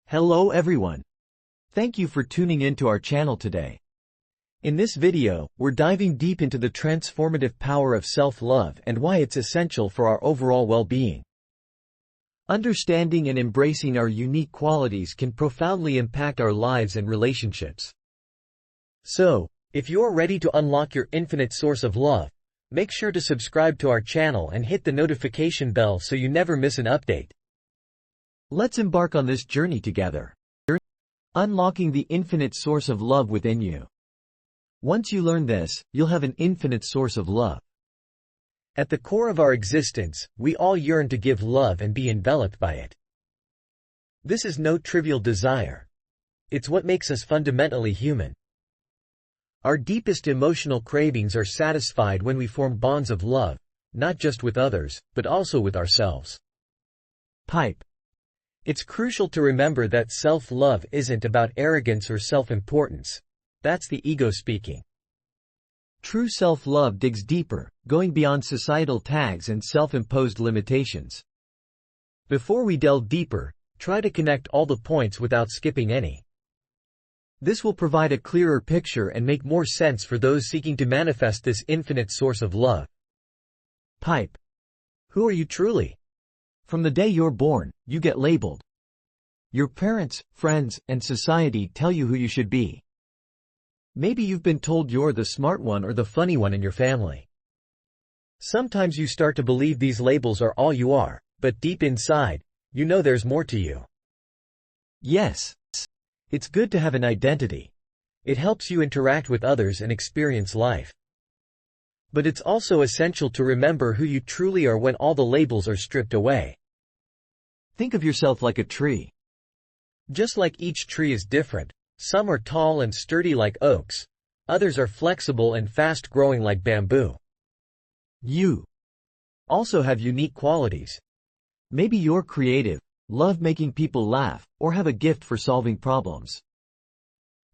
Hello everyone. Thank you for tuning in to our channel today. In this video, we're diving deep into the transformative power of self-love and why it's essential for our overall well-being. Understanding and embracing our unique qualities can profoundly impact our lives and relationships. So, if you're ready to unlock your infinite source of love, make sure to subscribe to our channel and hit the notification bell so you never miss an update. Let's embark on this journey together. Unlocking the infinite source of love within you. Once you learn this, you'll have an infinite source of love. At the core of our existence, we all yearn to give love and be enveloped by it. This is no trivial desire. It's what makes us fundamentally human. Our deepest emotional cravings are satisfied when we form bonds of love, not just with others, but also with ourselves. It's crucial to remember that self-love isn't about arrogance or self-importance. That's the ego speaking. True self-love digs deeper, going beyond societal tags and self-imposed limitations. Before we delve deeper, try to connect all the points without skipping any. This will provide a clearer picture and make more sense for those seeking to manifest this infinite source of love. Who are you truly? From the day you're born, you get labeled. Your parents, friends, and society tell you who you should be. Maybe you've been told you're the smart one or the funny one in your family. Sometimes you start to believe these labels are all you are, but deep inside, you know there's more to you. Yes. It's good to have an identity. It helps you interact with others and experience life. But it's also essential to remember who you truly are when all the labels are stripped away. Think of yourself like a tree. Just like each tree is different, some are tall and sturdy like oaks, others are flexible and fast-growing like bamboo. You also have unique qualities. Maybe you're creative, love making people laugh, or have a gift for solving problems.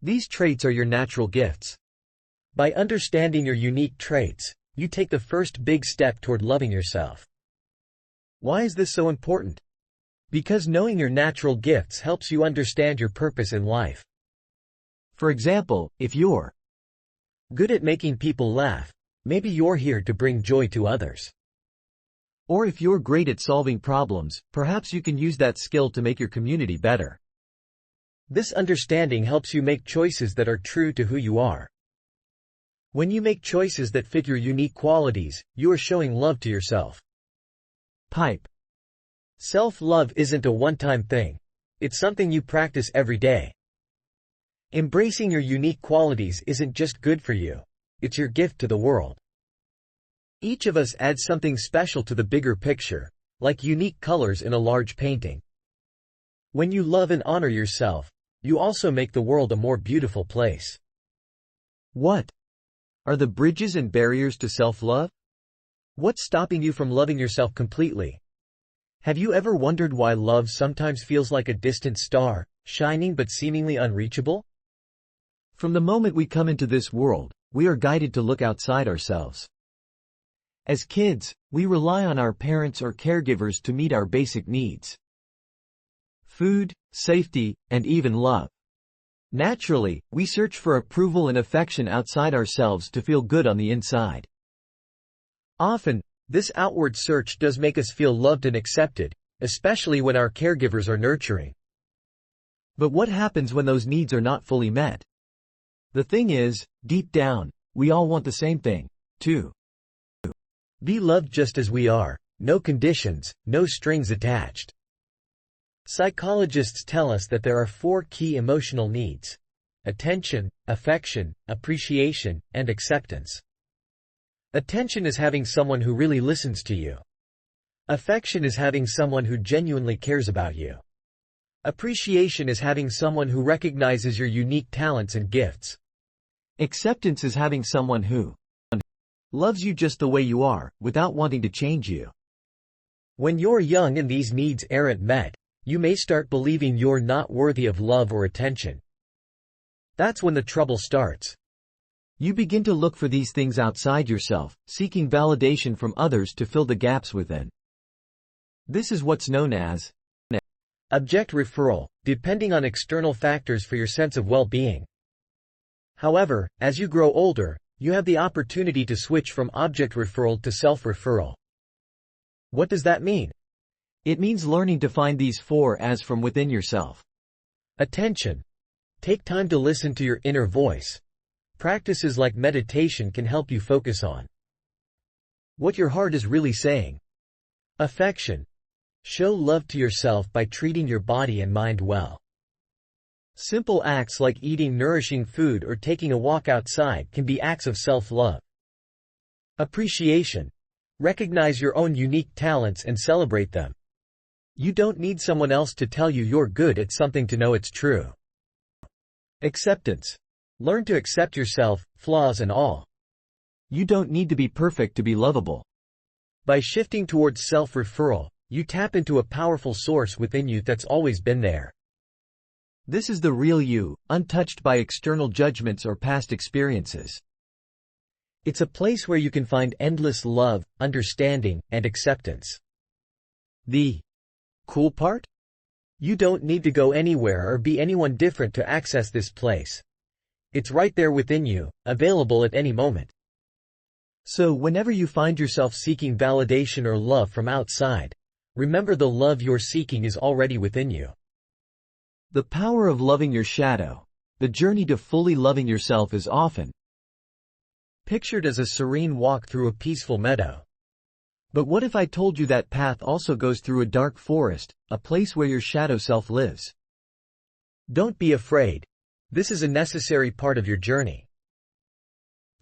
These traits are your natural gifts. By understanding your unique traits, you take the first big step toward loving yourself. Why is this so important? Because knowing your natural gifts helps you understand your purpose in life. For example, if you're good at making people laugh, maybe you're here to bring joy to others. Or if you're great at solving problems, perhaps you can use that skill to make your community better. This understanding helps you make choices that are true to who you are. When you make choices that fit your unique qualities, you are showing love to yourself. Self-love isn't a one-time thing. It's something you practice every day. Embracing your unique qualities isn't just good for you. It's your gift to the world. Each of us adds something special to the bigger picture, like unique colors in a large painting. When you love and honor yourself, you also make the world a more beautiful place. What are the bridges and barriers to self-love? What's stopping you from loving yourself completely? Have you ever wondered why love sometimes feels like a distant star, shining but seemingly unreachable? From the moment we come into this world, we are guided to look outside ourselves. As kids, we rely on our parents or caregivers to meet our basic needs. Food, safety, and even love. Naturally, we search for approval and affection outside ourselves to feel good on the inside. Often, this outward search does make us feel loved and accepted, especially when our caregivers are nurturing. But what happens when those needs are not fully met? The thing is, deep down, we all want the same thing, to be loved just as we are, no conditions, no strings attached. Psychologists tell us that there are 4 key emotional needs: attention, affection, appreciation, and acceptance. Attention is having someone who really listens to you. Affection is having someone who genuinely cares about you. Appreciation is having someone who recognizes your unique talents and gifts. Acceptance is having someone who loves you just the way you are, without wanting to change you. When you're young and these needs aren't met, you may start believing you're not worthy of love or attention. That's when the trouble starts. You begin to look for these things outside yourself, seeking validation from others to fill the gaps within. This is what's known as Object referral, depending on external factors for your sense of well-being. However, as you grow older, you have the opportunity to switch from object referral to self-referral. What does that mean? It means learning to find these four as from within yourself. Attention. Take time to listen to your inner voice. Practices like meditation can help you focus on what your heart is really saying. Affection. Show love to yourself by treating your body and mind well. Simple acts like eating nourishing food or taking a walk outside can be acts of self-love. Appreciation. Recognize your own unique talents and celebrate them. You don't need someone else to tell you you're good at something to know it's true. Acceptance. Learn to accept yourself, flaws and all. You don't need to be perfect to be lovable. By shifting towards self-referral, you tap into a powerful source within you that's always been there. This is the real you, untouched by external judgments or past experiences. It's a place where you can find endless love, understanding, and acceptance. The cool part? You don't need to go anywhere or be anyone different to access this place. It's right there within you, available at any moment. So whenever you find yourself seeking validation or love from outside, remember the love you're seeking is already within you. The power of loving your shadow. The journey to fully loving yourself is often pictured as a serene walk through a peaceful meadow. But what if I told you that path also goes through a dark forest, a place where your shadow self lives? Don't be afraid. This is a necessary part of your journey.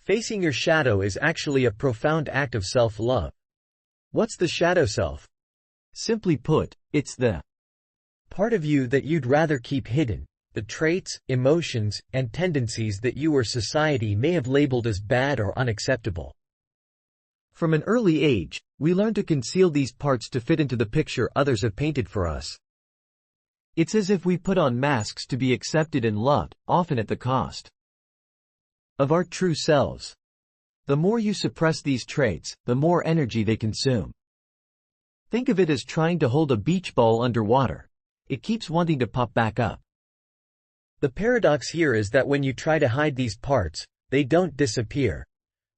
Facing your shadow is actually a profound act of self-love. What's the shadow self? Simply put, it's the part of you that you'd rather keep hidden, the traits, emotions, and tendencies that you or society may have labeled as bad or unacceptable. From an early age, we learn to conceal these parts to fit into the picture others have painted for us. It's as if we put on masks to be accepted and loved, often at the cost of our true selves. The more you suppress these traits, the more energy they consume. Think of it as trying to hold a beach ball underwater. It keeps wanting to pop back up. The paradox here is that when you try to hide these parts, they don't disappear.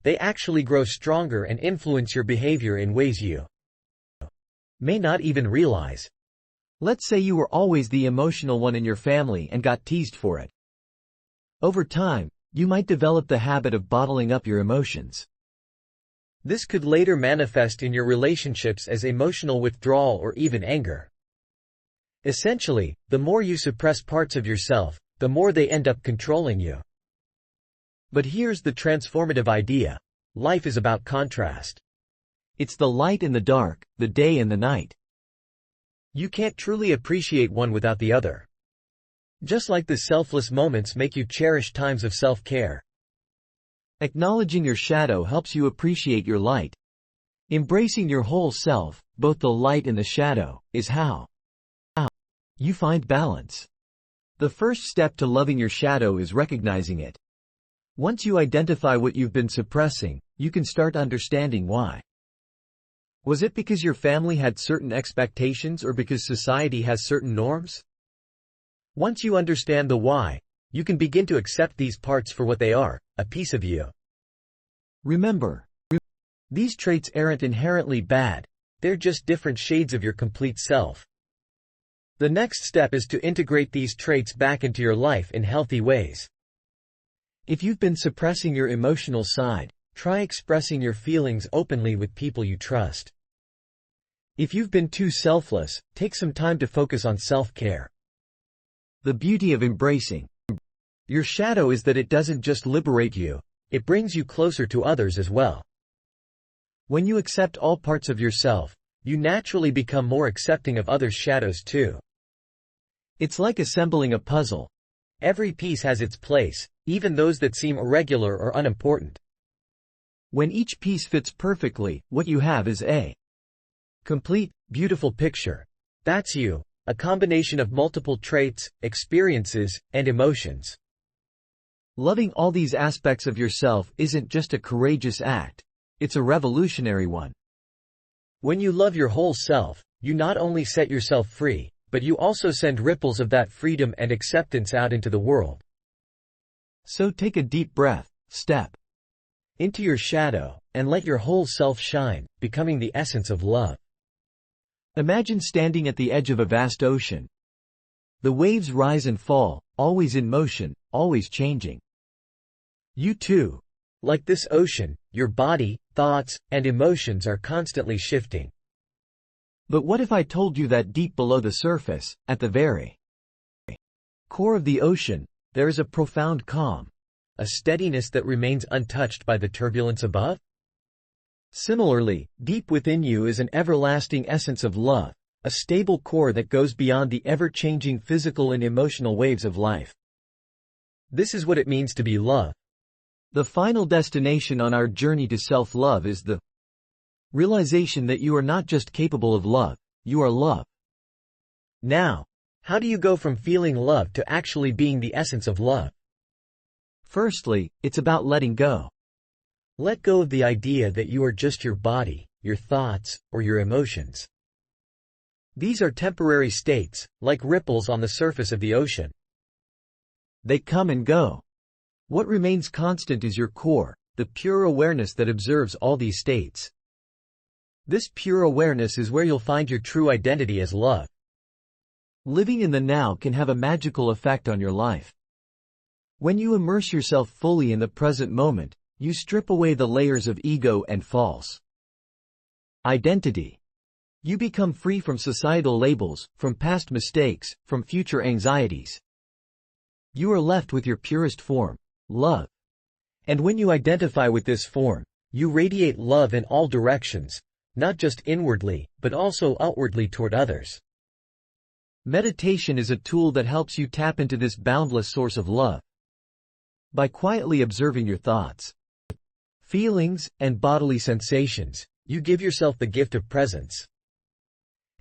They actually grow stronger and influence your behavior in ways you may not even realize. Let's say you were always the emotional one in your family and got teased for it. Over time, you might develop the habit of bottling up your emotions. This could later manifest in your relationships as emotional withdrawal or even anger. Essentially, the more you suppress parts of yourself, the more they end up controlling you. But here's the transformative idea. Life is about contrast. It's the light and the dark, the day and the night. You can't truly appreciate one without the other. Just like the selfless moments make you cherish times of self-care. Acknowledging your shadow helps you appreciate your light. Embracing your whole self, both the light and the shadow, is how you find balance. The first step to loving your shadow is recognizing it. Once you identify what you've been suppressing, you can start understanding why. Was it because your family had certain expectations or because society has certain norms? Once you understand the why, you can begin to accept these parts for what they are, a piece of you. Remember, these traits aren't inherently bad, they're just different shades of your complete self. The next step is to integrate these traits back into your life in healthy ways. If you've been suppressing your emotional side, try expressing your feelings openly with people you trust. If you've been too selfless, take some time to focus on self-care. The beauty of embracing your shadow is that it doesn't just liberate you, it brings you closer to others as well. When you accept all parts of yourself, you naturally become more accepting of others' shadows too. It's like assembling a puzzle. Every piece has its place, even those that seem irregular or unimportant. When each piece fits perfectly, what you have is a complete, beautiful picture. That's you, a combination of multiple traits, experiences, and emotions. Loving all these aspects of yourself isn't just a courageous act, it's a revolutionary one. When you love your whole self, you not only set yourself free, but you also send ripples of that freedom and acceptance out into the world. So take a deep breath, step into your shadow, and let your whole self shine, becoming the essence of love. Imagine standing at the edge of a vast ocean. The waves rise and fall, always in motion, always changing. You too, like this ocean, your body, thoughts, and emotions are constantly shifting. But what if I told you that deep below the surface, at the very core of the ocean, there is a profound calm, a steadiness that remains untouched by the turbulence above? Similarly, deep within you is an everlasting essence of love, a stable core that goes beyond the ever-changing physical and emotional waves of life. This is what it means to be love. The final destination on our journey to self-love is the realization that you are not just capable of love, you are love. Now, how do you go from feeling love to actually being the essence of love? Firstly, it's about letting go. Let go of the idea that you are just your body, your thoughts, or your emotions. These are temporary states, like ripples on the surface of the ocean. They come and go. What remains constant is your core, the pure awareness that observes all these states. This pure awareness is where you'll find your true identity as love. Living in the now can have a magical effect on your life. When you immerse yourself fully in the present moment, you strip away the layers of ego and false identity. You become free from societal labels, from past mistakes, from future anxieties. You are left with your purest form, love. And when you identify with this form, you radiate love in all directions, not just inwardly, but also outwardly toward others. Meditation is a tool that helps you tap into this boundless source of love. By quietly observing your thoughts, feelings, and bodily sensations, you give yourself the gift of presence.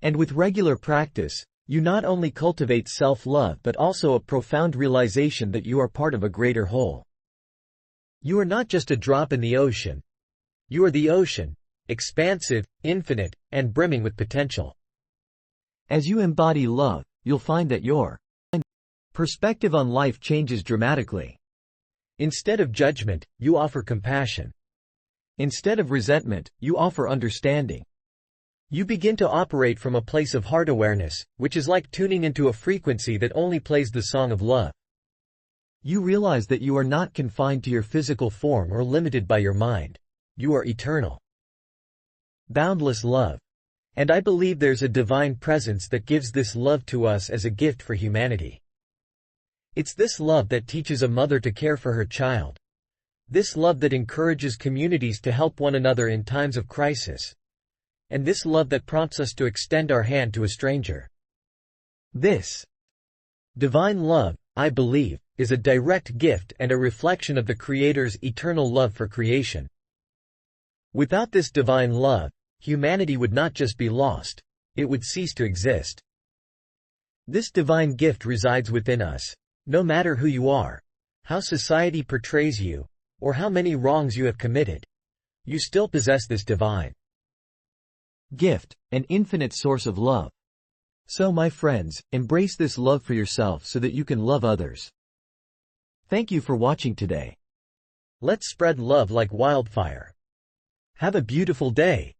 And with regular practice, you not only cultivate self-love but also a profound realization that you are part of a greater whole. You are not just a drop in the ocean. You are the ocean, expansive, infinite, and brimming with potential. As you embody love, you'll find that your perspective on life changes dramatically. Instead of judgment, you offer compassion. Instead of resentment, you offer understanding. You begin to operate from a place of heart awareness, which is like tuning into a frequency that only plays the song of love. You realize that you are not confined to your physical form or limited by your mind. You are eternal. Boundless love. And I believe there's a divine presence that gives this love to us as a gift for humanity. It's this love that teaches a mother to care for her child. This love that encourages communities to help one another in times of crisis. And this love that prompts us to extend our hand to a stranger. This divine love, I believe, is a direct gift and a reflection of the Creator's eternal love for creation. Without this divine love, humanity would not just be lost, it would cease to exist. This divine gift resides within us. No matter who you are, how society portrays you, or how many wrongs you have committed, you still possess this divine gift, an infinite source of love. So my friends, embrace this love for yourself so that you can love others. Thank you for watching today. Let's spread love like wildfire. Have a beautiful day.